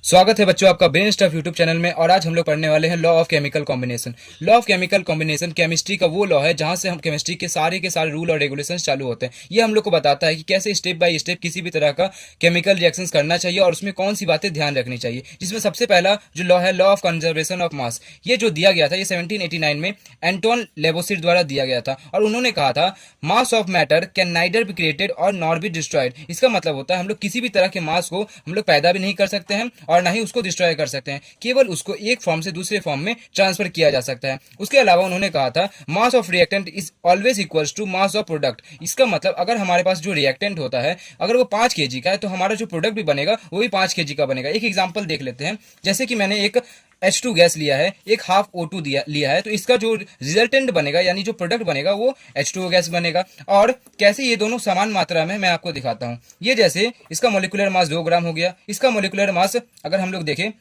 स्वागत है बच्चों आपका ब्रेन स्टफ यूट्यूब चैनल में। और आज हम लोग पढ़ने वाले हैं law of chemical combination. Law of chemical combination chemistry का वो लॉ है जहां से हम केमिस्ट्री के सारे रूल और रेगुलेशंस चालू होते हैं। ये हम लोग को बताता है कि कैसे स्टेप बाय स्टेप किसी भी तरह का केमिकल रिएक्शंस करना चाहिए और उसमें कौन सी बातें ध्यान रखनी चाहिए। जिसमें सबसे पहला जो लॉ है, law of conservation of mass, ये जो दिया गया था ये 1789 में एंटोन लेवोसिर द्वारा दिया गया था। और उन्होंने कहा था mass of matter can neither be created और नॉर बी डिस्ट्रॉयड। इसका मतलब होता है हम लोग किसी भी तरह के मास को हम लोग पैदा भी नहीं कर सकते हैं और ना ही उसको डिस्ट्रॉय कर सकते हैं, केवल उसको एक फॉर्म से दूसरे फॉर्म में ट्रांसफर किया जा सकता है। उसके अलावा उन्होंने कहा था mass of reactant is always equals to mass of product. इसका मतलब अगर हमारे पास जो रिएक्टेंट होता है अगर वो 5 kg का है तो हमारा जो प्रोडक्ट भी बनेगा वो भी 5 kg का बनेगा। एक एग्जांपल देख लेते हैं। जैसे कि मैंने एक H2 गैस लिया है, एक हाफ O2 लिया है, तो इसका जो रिजल्टेंट बनेगा यानी जो प्रोडक्ट बनेगा वो H2O गैस बनेगा। और कैसे ये दोनों समान मात्रा में मैं आपको दिखाता हूँ। ये जैसे इसका मोलिकुलर मास 2 ग्राम हो गया, इसका मोलिकुलर मास अगर हम लोग देखें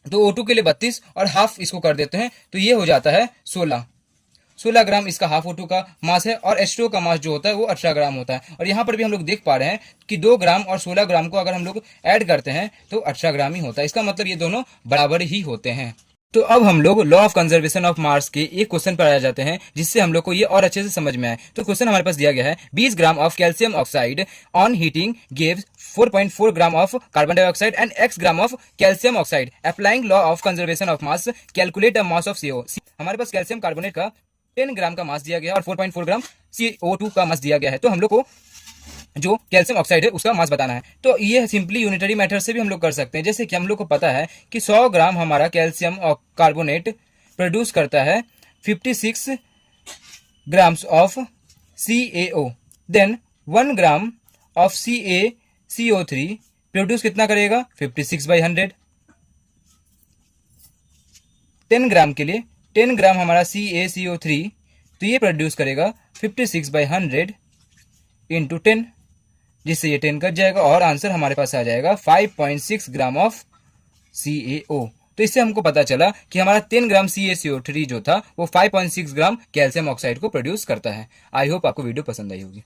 तो O2 के लिए 32 और हाफ इसको कर देते हैं तो ये हो जाता है 16 ग्राम इसका हाफ O2 का मास है। और H2O का मास जो होता है वो 18 ग्राम होता है। और यहाँ पर भी हम लोग देख पा रहे हैं कि 2 ग्राम और 16 ग्राम को अगर हम लोग ऐड करते हैं तो 18 ग्राम ही होता है। इसका मतलब ये दोनों बराबर ही होते हैं। तो अब हम लोग law of conservation of mass के एक क्वेश्चन पर आ जाते हैं जिससे हम लोग को ये और अच्छे से समझ में आए। तो क्वेश्चन हमारे पास दिया गया है 20 gram of calcium oxide on heating gives 4.4 gram of carbon dioxide and x gram of calcium oxide. Applying law of conservation of mass calculate the mass of CO। हमारे पास कैल्शियम कार्बोनेट का 10 ग्राम का मास दिया गया है और 4.4 ग्राम CO2 का मास दिया गया है। तो हम लोग को जो कैल्शियम ऑक्साइड है उसका मास बताना है। तो ये सिंपली यूनिटरी मेथड से भी हम लोग कर सकते हैं। जैसे कि हम लोग को पता है कि 100 ग्राम हमारा कैल्शियम कार्बोनेट प्रोड्यूस करता है 56 grams of CaO। Then 1 gram of CaCO3 produce कितना करेगा 56/100। 10 ग्राम के लिए 10 ग्राम हमारा CaCO3 तो ये प्रोड्यूस करेगा 56/100 इंटू 10, जिससे ये 10 कट जाएगा और आंसर हमारे पास आ जाएगा 5.6 ग्राम ऑफ CaO। तो इससे हमको पता चला कि हमारा 10 ग्राम CaCO3 जो था वो 5.6 ग्राम कैल्शियम ऑक्साइड को प्रोड्यूस करता है। आई होप आपको वीडियो पसंद आई होगी।